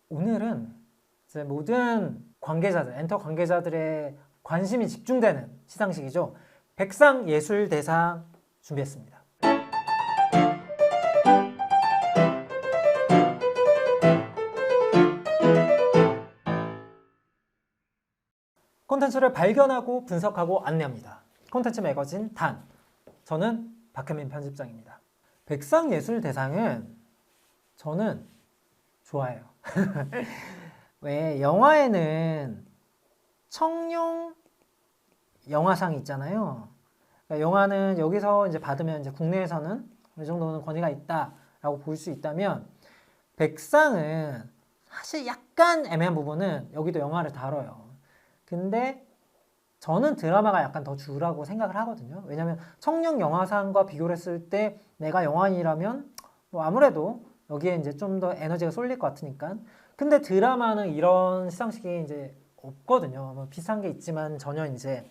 오늘은 이제 모든 관계자들, 엔터 관계자들의 관심이 집중되는 시상식이죠. 백상예술대상 준비했습니다. 콘텐츠를 발견하고 분석하고 안내합니다. 콘텐츠 매거진 단. 저는 박현민 편집장입니다. 백상예술대상은 저는 좋아해요. 왜 영화에는 청룡 영화상이 있잖아요. 그러니까 영화는 여기서 이제 받으면 이제 국내에서는 어느 정도는 권위가 있다라고 볼 수 있다면, 백상은 사실 약간 애매한 부분은 여기도 영화를 다뤄요. 근데 저는 드라마가 약간 더 주라고 생각을 하거든요. 왜냐면 청룡 영화상과 비교를 했을 때 내가 영화인이라면 뭐 아무래도 여기에 이제 좀 더 에너지가 쏠릴 것 같으니까. 근데 드라마는 이런 시상식이 이제 없거든요. 뭐 비슷한 게 있지만 전혀 이제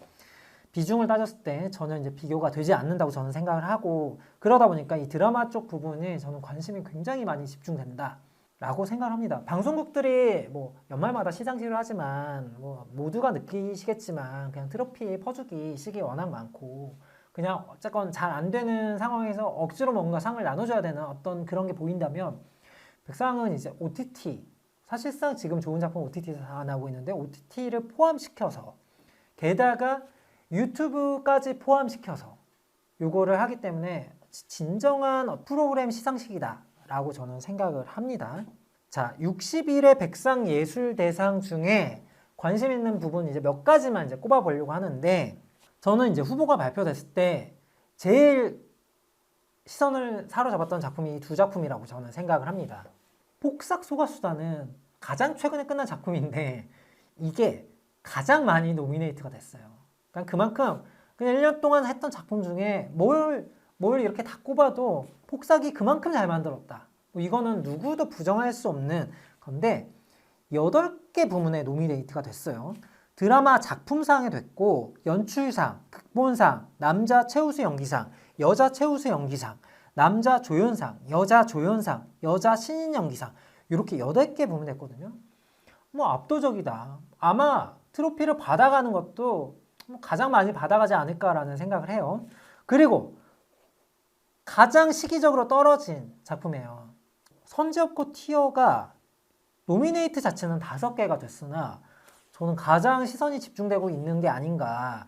비중을 따졌을 때 전혀 이제 비교가 되지 않는다고 저는 생각을 하고, 그러다 보니까 이 드라마 쪽 부분에 저는 관심이 굉장히 많이 집중된다 라고 생각을 합니다. 방송국들이 뭐 연말마다 시상식을 하지만 뭐 모두가 느끼시겠지만 그냥 트로피 퍼주기 식이 워낙 많고, 그냥 어쨌건 잘 안 되는 상황에서 억지로 뭔가 상을 나눠줘야 되는 어떤 그런 게 보인다면, 백상은 이제 OTT, 사실상 지금 좋은 작품 OTT에서 다 나오고 있는데 OTT를 포함시켜서, 게다가 유튜브까지 포함시켜서 요거를 하기 때문에 진정한 프로그램 시상식이다 라고 저는 생각을 합니다. 자, 60일의 백상예술대상 중에 관심 있는 부분 이제 몇 가지만 이제 꼽아보려고 하는데, 저는 이제 후보가 발표됐을 때 제일 시선을 사로잡았던 작품이 두 작품이라고 저는 생각을 합니다. 폭삭 소가수다는 가장 최근에 끝난 작품인데 이게 가장 많이 노미네이트가 됐어요. 그러니까 그만큼 그냥 1년 동안 했던 작품 중에 뭘 이렇게 다 꼽아도 폭삭이 그만큼 잘 만들었다. 뭐 이거는 누구도 부정할 수 없는 건데 8개 부문에 노미네이트가 됐어요. 드라마 작품상에 됐고, 연출상, 극본상, 남자 최우수 연기상, 여자 최우수 연기상, 남자 조연상, 여자 조연상, 여자 신인 연기상, 이렇게 8개 부문이 됐거든요. 뭐 압도적이다. 아마 트로피를 받아가는 것도 가장 많이 받아가지 않을까라는 생각을 해요. 그리고 가장 시기적으로 떨어진 작품이에요. 선지엽고 티어가 노미네이트 자체는 5개가 됐으나 저는 가장 시선이 집중되고 있는 게 아닌가,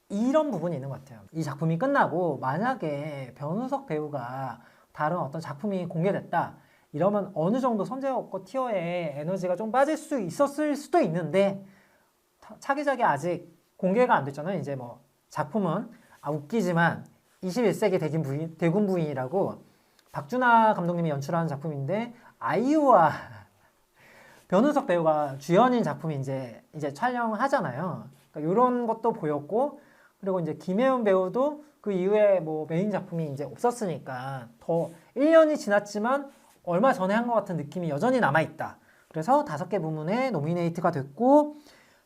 이런 부분이 있는 것 같아요. 이 작품이 끝나고 만약에 변우석 배우가 다른 어떤 작품이 공개됐다 이러면 어느 정도 선지엽고 티어의 에너지가 좀 빠질 수 있었을 수도 있는데, 차기작이 아직 공개가 안 됐잖아요. 이제 뭐 작품은 웃기지만 21세기 대군 부인이라고 박준하 감독님이 연출하는 작품인데, 아이유와 변우석 배우가 주연인 작품이 이제 촬영하잖아요. 그러니까 이런 것도 보였고, 그리고 이제 김혜연 배우도 그 이후에 뭐 메인 작품이 이제 없었으니까 더 1년이 지났지만 얼마 전에 한 것 같은 느낌이 여전히 남아있다. 그래서 5개 부문에 노미네이트가 됐고,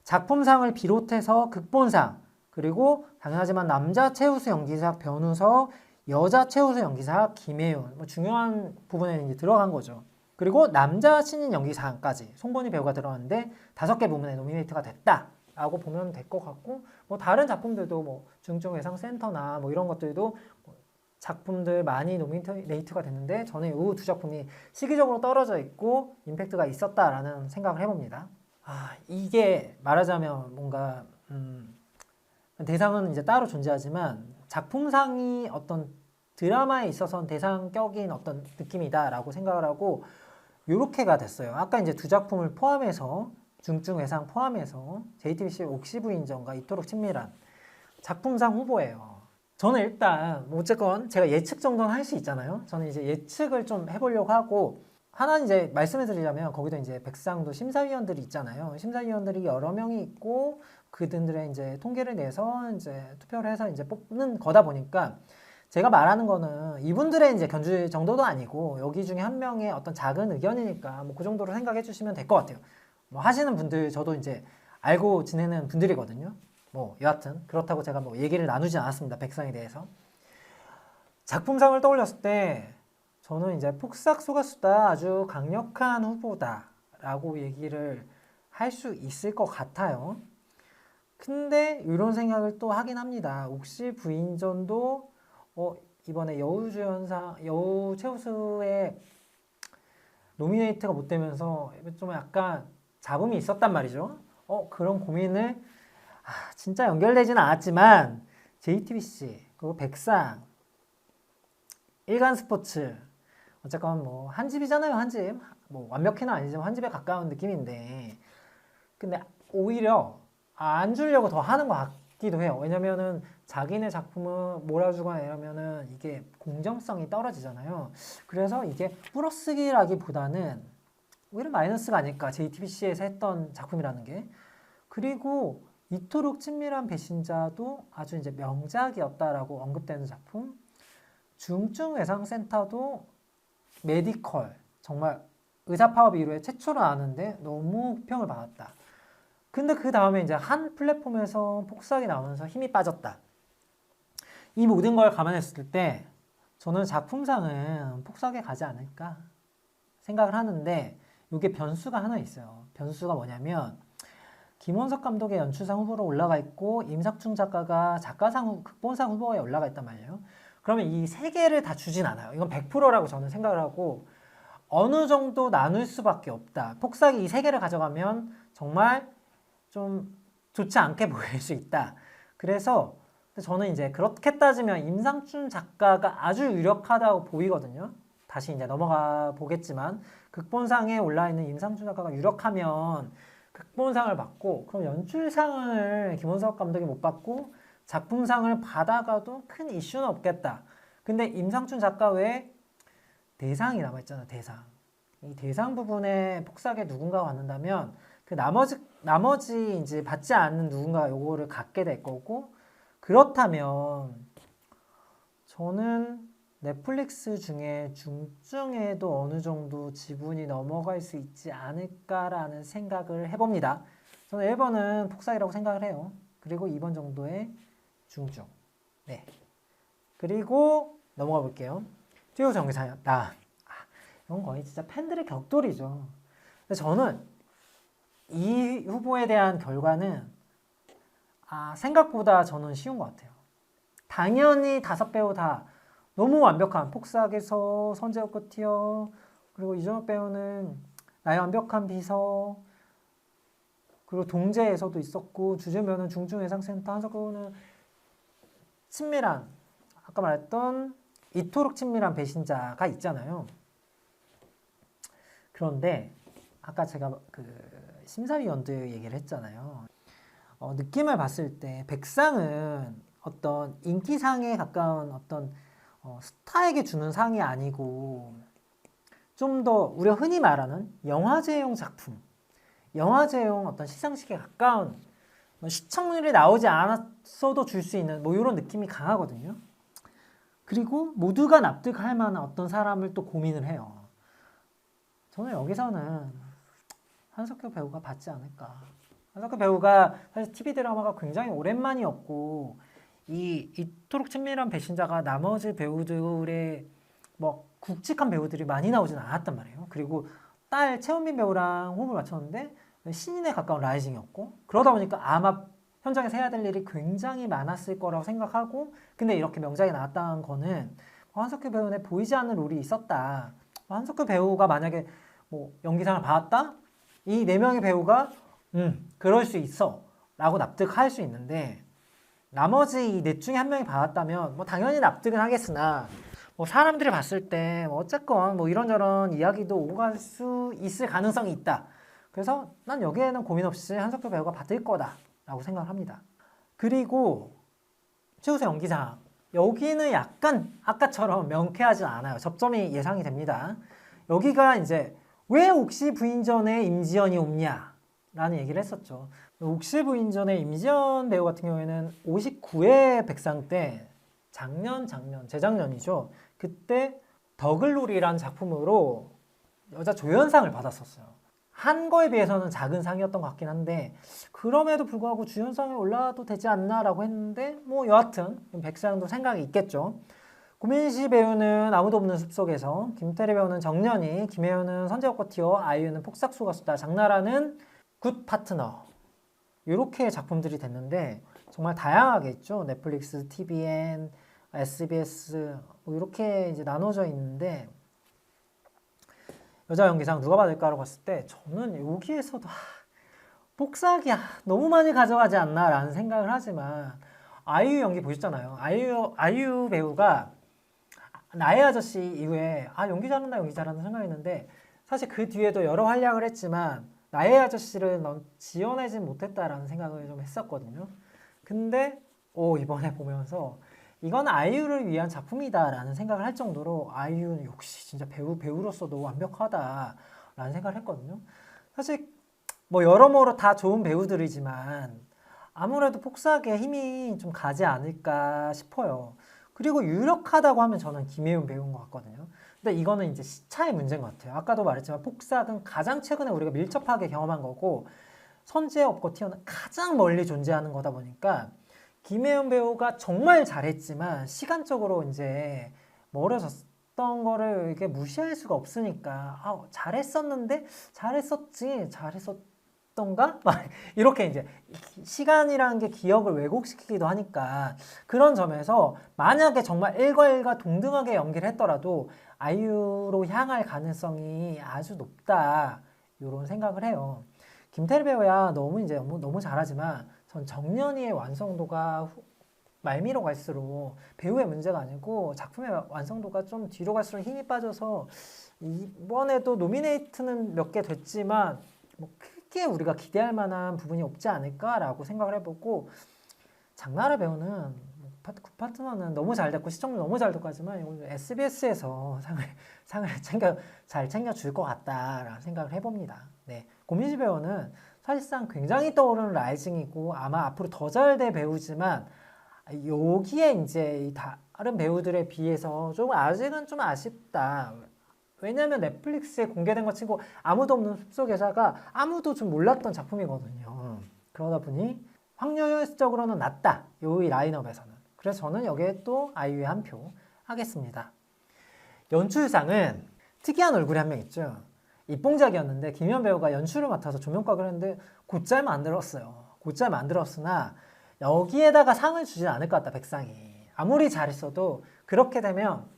작품상을 비롯해서 극본상, 그리고 당연하지만 남자 최우수 연기상 변우석, 여자 최우수 연기상 김혜윤, 뭐 중요한 부분에 이제 들어간 거죠. 그리고 남자 신인 연기상까지 송건희 배우가 들어갔는데 5개 부문에 노미네이트가 됐다라고 보면 될 것 같고, 뭐 다른 작품들도 뭐 중증외상센터나 뭐 이런 것들도 작품들 많이 노미네이트가 됐는데, 저는 이 두 작품이 시기적으로 떨어져 있고 임팩트가 있었다라는 생각을 해봅니다. 이게 말하자면 뭔가 대상은 이제 따로 존재하지만 작품상이 어떤 드라마에 있어서는 대상격인 어떤 느낌이다라고 생각을 하고 요렇게가 됐어요. 아까 이제 두 작품을 포함해서, 중증외상 포함해서 JTBC 옥시부인전과 이토록 친밀한 작품상 후보예요. 저는 일단 뭐 어쨌건 제가 예측 정도는 할 수 있잖아요. 저는 이제 예측을 좀 해보려고 하고, 하나 이제 말씀해 드리자면 거기도 이제 백상도 심사위원들이 있잖아요. 심사위원들이 여러 명이 있고 그들의 이제 통계를 내서 이제 투표를 해서 이제 뽑는 거다 보니까, 제가 말하는 거는 이분들의 이제 견주 정도도 아니고 여기 중에 한 명의 어떤 작은 의견이니까 뭐 그 정도로 생각해 주시면 될 것 같아요. 뭐 하시는 분들 저도 이제 알고 지내는 분들이거든요. 뭐 여하튼 그렇다고 제가 뭐 얘기를 나누지 않았습니다. 백상에 대해서. 작품상을 떠올렸을 때 저는 이제 폭삭 소가수다 아주 강력한 후보다 라고 얘기를 할 수 있을 것 같아요. 근데 이런 생각을 또 하긴 합니다. 옥시 부인전도 이번에 여우 최우수의 노미네이트가 못 되면서 좀 약간 잡음이 있었단 말이죠. 그런 고민을 진짜 연결되지는 않았지만 JTBC 그리고 백상 일간스포츠 어쨌건 뭐 한 집이잖아요. 한 집. 뭐 완벽히는 아니지만 한 집에 가까운 느낌인데 근데 오히려 안 주려고 더 하는 것 같기도 해요. 왜냐면은 자기네 작품을 몰아주거나 이러면은 이게 공정성이 떨어지잖아요. 그래서 이게 플러스기라기보다는 오히려 마이너스가 아닐까. JTBC에서 했던 작품이라는 게. 그리고 이토록 친밀한 배신자도 아주 이제 명작이었다라고 언급되는 작품. 중증외상센터도 메디컬 정말 의사 파업 이후에 최초로 나왔는데 너무 호평을 받았다. 근데 그 다음에 이제 한 플랫폼에서 폭삭이 나오면서 힘이 빠졌다. 이 모든 걸 감안했을 때 저는 작품상은 폭삭에 가지 않을까 생각을 하는데 이게 변수가 하나 있어요. 변수가 뭐냐면 김원석 감독의 연출상 후보로 올라가 있고 임삭중 작가가 작가상, 극본상 후보에 올라가 있단 말이에요. 그러면 이 세 개를 다 주진 않아요. 이건 100%라고 저는 생각을 하고 어느 정도 나눌 수밖에 없다. 폭삭이 이 세 개를 가져가면 정말 좀 좋지 않게 보일 수 있다. 그래서 저는 이제 그렇게 따지면 임상춘 작가가 아주 유력하다고 보이거든요. 다시 이제 넘어가 보겠지만 극본상에 올라있는 임상춘 작가가 유력하면 극본상을 받고 그럼 연출상을 김원석 감독이 못 받고 작품상을 받아가도 큰 이슈는 없겠다. 근데 임상춘 작가 외에 대상이 남아있잖아. 대상. 이 대상 부분에 폭삭에 누군가가 받는다면 그 나머지 이제 받지 않는 누군가가 요거를 갖게 될 거고 그렇다면 저는 넷플릭스 중에 중증에도 어느 정도 지분이 넘어갈 수 있지 않을까라는 생각을 해봅니다. 저는 1번은 폭삭이라고 생각을 해요. 그리고 2번 정도의 중증. 네. 그리고 넘어가 볼게요. 최우 정기상이었다. 이건 거의 진짜 팬들의 격돌이죠. 근데 저는 이 후보에 대한 결과는 생각보다 저는 쉬운 것 같아요. 당연히 5배우 다 너무 완벽한 폭삭에서 선재욱 끝이요. 그리고 이정혁 배우는 나의 완벽한 비서. 그리고 동재에서도 있었고 주재현 배우는 중증외상센터. 한석 배우는 친밀한 아까 말했던 이토록 친밀한 배신자가 있잖아요. 그런데 아까 제가 그 심사위원들 얘기를 했잖아요. 느낌을 봤을 때 백상은 어떤 인기상에 가까운 어떤 스타에게 주는 상이 아니고 좀 더 우리가 흔히 말하는 영화제용 작품, 영화제용 어떤 시상식에 가까운 시청률이 나오지 않았어도 줄 수 있는 뭐 이런 느낌이 강하거든요. 그리고 모두가 납득할 만한 어떤 사람을 또 고민을 해요. 저는 여기서는 한석규 배우가 받지 않을까. 한석규 배우가 사실 TV 드라마가 굉장히 오랜만이었고 이토록 친밀한 배신자가 나머지 배우들의 뭐 굵직한 배우들이 많이 나오진 않았단 말이에요. 그리고 딸 최은민 배우랑 호흡을 맞췄는데 신인에 가까운 라이징이었고 그러다 보니까 아마 현장에서 해야 될 일이 굉장히 많았을 거라고 생각하고 근데 이렇게 명작이 나왔다는 거는 한석규 배우에 보이지 않는 롤이 있었다. 한석규 배우가 만약에 뭐 연기상을 받았다? 이 4명의 배우가 그럴 수 있어 라고 납득할 수 있는데 나머지 이 넷 중에 한 명이 받았다면 뭐 당연히 납득은 하겠으나 뭐 사람들이 봤을 때 뭐 어쨌건 뭐 이런저런 이야기도 오갈 수 있을 가능성이 있다. 그래서 난 여기에는 고민 없이 한석규 배우가 받을 거다 라고 생각합니다. 그리고 최우수 연기상 여기는 약간 아까처럼 명쾌하지 않아요. 접점이 예상이 됩니다. 여기가 이제 왜 옥시 부인전에 임지연이 없냐 라는 얘기를 했었죠. 옥시 부인전에 임지연 배우 같은 경우에는 59회 백상 때 재작년이죠. 그때 더글로리라는 작품으로 여자 조연상을 받았었어요. 한 거에 비해서는 작은 상이었던 것 같긴 한데 그럼에도 불구하고 주연상에 올라와도 되지 않나 라고 했는데 뭐 여하튼 백상도 생각이 있겠죠. 고민씨 배우는 아무도 없는 숲속에서, 김태리 배우는 정년이, 김혜연은 선제효과 티어, 아이유는 폭삭수가 수다, 장나라는 굿 파트너. 이렇게 작품들이 됐는데 정말 다양하게 있죠. 넷플릭스, TVN, SBS 뭐 이렇게 이제 나눠져 있는데 여자 연기상 누가 받을까라고 봤을 때 저는 여기에서도 폭삭이 너무 많이 가져가지 않나라는 생각을 하지만 아이유 연기 보셨잖아요. 아이유 배우가 나의 아저씨 이후에 연기 잘한다 생각했는데 사실 그 뒤에도 여러 활약을 했지만 나의 아저씨를 지어내진 못했다라는 생각을 좀 했었거든요. 근데 이번에 보면서 이건 아이유를 위한 작품이다라는 생각을 할 정도로 아이유는 역시 진짜 배우로서도 완벽하다라는 생각을 했거든요. 사실 뭐 여러모로 다 좋은 배우들이지만 아무래도 폭삭에 힘이 좀 가지 않을까 싶어요. 그리고 유력하다고 하면 저는 김혜윤 배우인 것 같거든요. 근데 이거는 이제 시차의 문제인 것 같아요. 아까도 말했지만 폭삭은 가장 최근에 우리가 밀접하게 경험한 거고 선제업과 티어는 가장 멀리 존재하는 거다 보니까 김혜연 배우가 정말 잘했지만 시간적으로 이제 멀어졌던 거를 이렇게 무시할 수가 없으니까 잘했었던가? 막 이렇게 이제 시간이라는 게 기억을 왜곡시키기도 하니까 그런 점에서 만약에 정말 일과일과 동등하게 연기를 했더라도 아이유로 향할 가능성이 아주 높다 이런 생각을 해요. 김태리 배우야 너무 잘하지만 전 정연이의 완성도가 말미로 갈수록 배우의 문제가 아니고 작품의 완성도가 좀 뒤로 갈수록 힘이 빠져서 이번에도 노미네이트는 몇 개 됐지만 뭐 크게 우리가 기대할 만한 부분이 없지 않을까라고 생각을 해보고 장나라 배우는 굿파트너는 너무 잘 됐고 시청률 너무 잘 됐고 하지만 SBS에서 상을 잘 챙겨줄 것 같다라는 생각을 해봅니다. 네, 고민지 배우는 사실상 굉장히 떠오르는 라이징이고 아마 앞으로 더 잘 될 배우지만 여기에 이제 다른 배우들에 비해서 아직은 좀 아쉽다. 왜냐면 넷플릭스에 공개된 것 치고 아무도 없는 숲속에서가 아무도 좀 몰랐던 작품이거든요. 그러다 보니 확률적으로는 낮다. 이 라인업에서는. 그래서 저는 여기에 또 아이유의 한 표 하겠습니다. 연출상은 특이한 얼굴이 한 명 있죠. 입봉작이었는데 김연 배우가 연출을 맡아서 조명각을 했는데 곧잘 만들었으나 여기에다가 상을 주진 않을 것 같다. 백상이. 아무리 잘했어도 그렇게 되면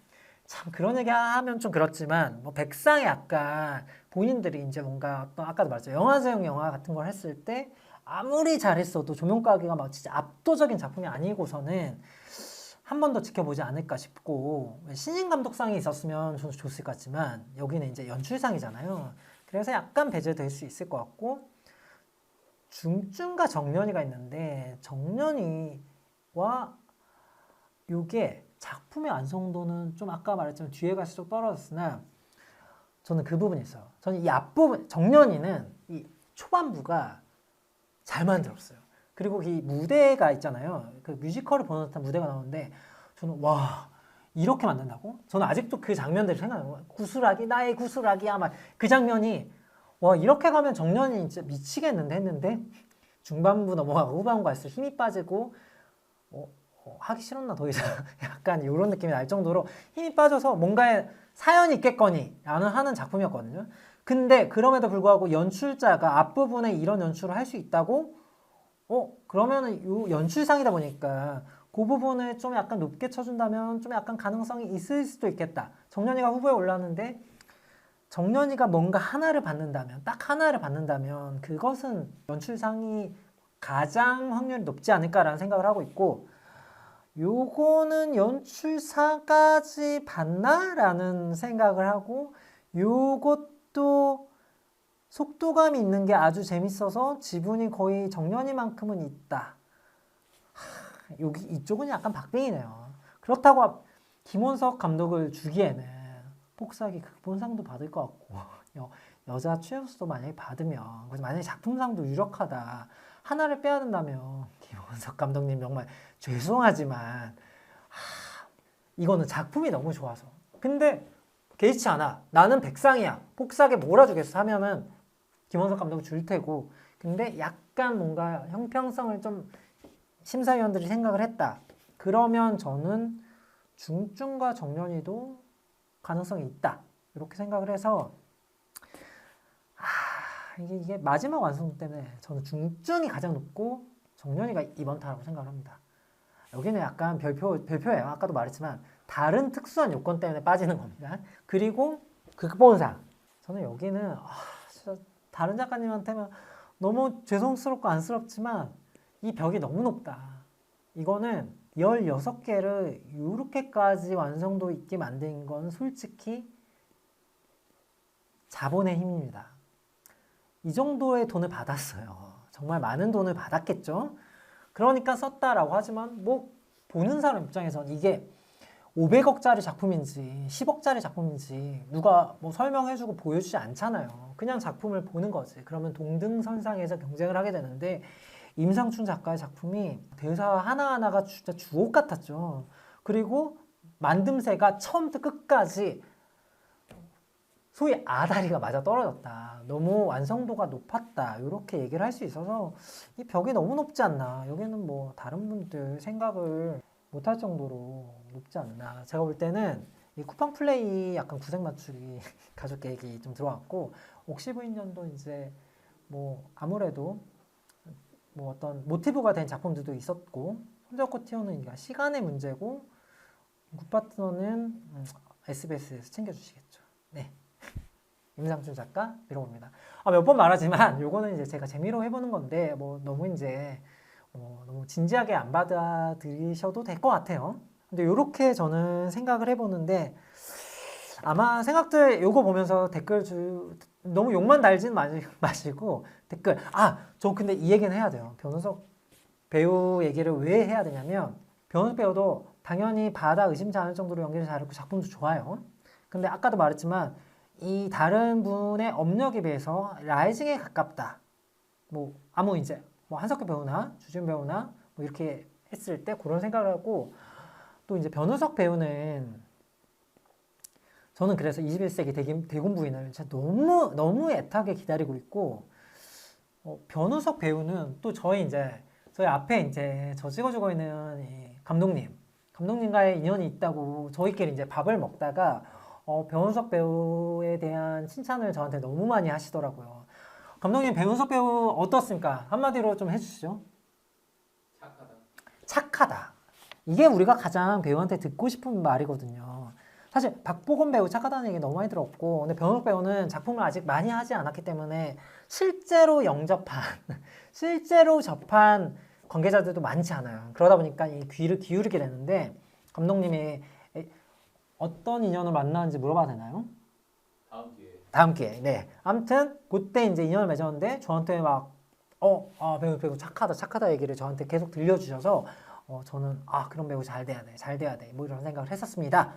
참 그런 얘기 하면 좀 그렇지만 뭐 백상이 약간 본인들이 이제 뭔가 어떤 아까도 말했죠. 영화제형 영화 같은 걸 했을 때 아무리 잘했어도 조명가기가 막 진짜 압도적인 작품이 아니고서는 한 번 더 지켜보지 않을까 싶고 신인 감독상이 있었으면 좀 좋을 것 같지만 여기는 이제 연출상이잖아요. 그래서 약간 배제될 수 있을 것 같고 중증과 정년이가 있는데 정년이와 요게 작품의 완성도는 좀 아까 말했지만 뒤에 갈수록 떨어졌으나 저는 그 부분이 있어요. 저는 이 앞부분 정년이는 이 초반부가 잘 만들었어요. 그리고 이 무대가 있잖아요. 그 뮤지컬을 보는 듯한 무대가 나오는데 저는 와 이렇게 만든다고? 저는 아직도 그 장면들이 생각나요. 구슬하기 나의 구슬하기야 막 그 장면이 와 이렇게 가면 정년이 진짜 미치겠는데 했는데 중반부 넘어가고 후반부 갈수록 힘이 빠지고 하기 싫었나 더 이상 약간 이런 느낌이 날 정도로 힘이 빠져서 뭔가에 사연이 있겠거니 라는 하는 작품이었거든요. 근데 그럼에도 불구하고 연출자가 앞부분에 이런 연출을 할 수 있다고 그러면은 요 연출상이다 보니까 그 부분을 좀 약간 높게 쳐준다면 좀 약간 가능성이 있을 수도 있겠다. 정년이가 후보에 올랐는데 정년이가 뭔가 딱 하나를 받는다면 그것은 연출상이 가장 확률이 높지 않을까라는 생각을 하고 있고 요거는 연출사까지 받나라는 생각을 하고 요것도 속도감이 있는 게 아주 재밌어서 지분이 거의 정년이만큼은 있다. 여기 이쪽은 약간 박빙이네요. 그렇다고 김원석 감독을 주기에는 폭삭이 극본상도 받을 것 같고 여자 최우수도 만약에 받으면 그래서 만약에 작품상도 유력하다. 하나를 빼야 된다면 김원석 감독님 정말 죄송하지만 이거는 작품이 너무 좋아서 근데 개의치 않아. 나는 백상이야. 폭삭에 몰아주겠어 하면은 김원석 감독이 줄 테고 근데 약간 뭔가 형평성을 좀 심사위원들이 생각을 했다. 그러면 저는 중증과 정년이도 가능성이 있다. 이렇게 생각을 해서 이게 마지막 완성 때문에 저는 중증이 가장 높고 정년이가 이번 타라고 생각을 합니다. 여기는 약간 별표예요. 아까도 말했지만 다른 특수한 요건 때문에 빠지는 겁니다. 그리고 극본상 저는 여기는 진짜 다른 작가님한테는 너무 죄송스럽고 안쓰럽지만 이 벽이 너무 높다. 이거는 16개를 이렇게까지 완성도 있게 만든 건 솔직히 자본의 힘입니다. 이 정도의 돈을 받았어요. 정말 많은 돈을 받았겠죠. 그러니까 썼다라고 하지만 뭐 보는 사람 입장에선 이게 500억짜리 작품인지 10억짜리 작품인지 누가 뭐 설명해주고 보여주지 않잖아요. 그냥 작품을 보는 거지. 그러면 동등선상에서 경쟁을 하게 되는데 임상춘 작가의 작품이 대사 하나하나가 진짜 주옥 같았죠. 그리고 만듦새가 처음부터 끝까지 소위 아다리가 맞아 떨어졌다. 너무 완성도가 높았다. 이렇게 얘기를 할 수 있어서 이 벽이 너무 높지 않나. 여기는 뭐 다른 분들 생각을 못할 정도로 높지 않나. 제가 볼 때는 이 쿠팡 플레이 약간 구색 맞추기 가족 계획이 좀 들어왔고 옥시부인년도 이제 뭐 아무래도 뭐 어떤 모티브가 된 작품들도 있었고 손잡고 튀어는 시간의 문제고 굿파트너는 SBS에서 챙겨주시겠죠. 네. 임상춘 작가 밀어봅니다. 몇 번 말하지만 요거는 이제 제가 재미로 해보는 건데 뭐 너무 이제 너무 진지하게 안 받아들이셔도 될 것 같아요. 근데 요렇게 저는 생각을 해보는데 아마 생각들 요거 보면서 댓글 너무 욕만 달진 마시고 댓글 저 근데 이 얘기는 해야 돼요. 변우석 배우 얘기를 왜 해야 되냐면 변우석 배우도 당연히 바다 의심치 않을 정도로 연기를 잘했고 작품도 좋아요. 근데 아까도 말했지만 이 다른 분의 업력에 비해서 라이징에 가깝다. 뭐 아무 이제 뭐 한석규 배우나 주지훈 배우나 뭐 이렇게 했을 때 그런 생각을 하고 또 이제 변우석 배우는 저는 그래서 21세기 대군 부인을 진짜 너무 애타게 기다리고 있고 변우석 배우는 또 저희 앞에 이제 저 찍어주고 있는 이 감독님과의 인연이 있다고 저희끼리 이제 밥을 먹다가 변우석 배우에 대한 칭찬을 저한테 너무 많이 하시더라고요. 감독님 변우석 배우 어떻습니까? 한마디로 좀 해주시죠. 착하다. 이게 우리가 가장 배우한테 듣고 싶은 말이거든요. 사실 박보검 배우 착하다는 얘기 너무 많이 들었고 근데 변우석 배우는 작품을 아직 많이 하지 않았기 때문에 실제로 실제로 접한 관계자들도 많지 않아요. 그러다 보니까 이 귀를 기울이게 되는데 감독님이 어떤 인연을 만나는지 물어봐도 되나요? 다음 기회에. 네. 아무튼 그때 이제 인연을 맺었는데 저한테 막 배우 착하다 얘기를 저한테 계속 들려주셔서 저는 그런 배우 잘 돼야 돼 뭐 이런 생각을 했었습니다.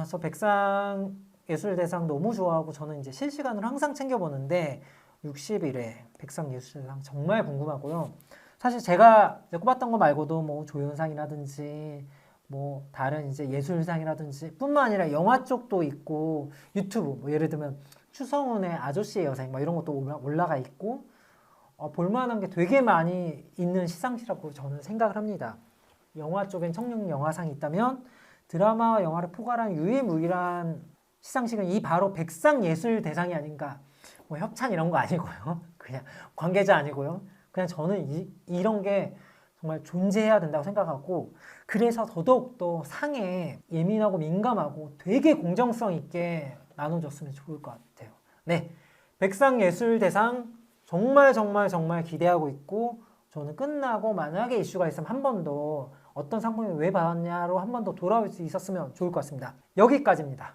저 백상예술대상 너무 좋아하고 저는 이제 실시간으로 항상 챙겨보는데 60일에 백상예술대상 정말 궁금하고요. 사실 제가 이제 꼽았던 거 말고도 뭐 조연상이라든지 뭐 다른 이제 예술상이라든지 뿐만 아니라 영화 쪽도 있고 유튜브 뭐 예를 들면 추성훈의 아저씨의 여생 뭐 이런 것도 올라가 있고 볼만한 게 되게 많이 있는 시상식이라고 저는 생각을 합니다. 영화 쪽엔 청룡영화상이 있다면 드라마와 영화를 포괄한 유일무이한 시상식은 이 바로 백상예술대상이 아닌가. 뭐 협찬 이런 거 아니고요. 그냥 관계자 아니고요. 그냥 저는 이런 게 정말 존재해야 된다고 생각하고 그래서 더더욱더 상에 예민하고 민감하고 되게 공정성 있게 나눠줬으면 좋을 것 같아요. 네, 백상예술대상 정말 기대하고 있고 저는 끝나고 만약에 이슈가 있으면 한 번 더 어떤 상품이 왜 받았냐로 한 번 더 돌아올 수 있었으면 좋을 것 같습니다. 여기까지입니다.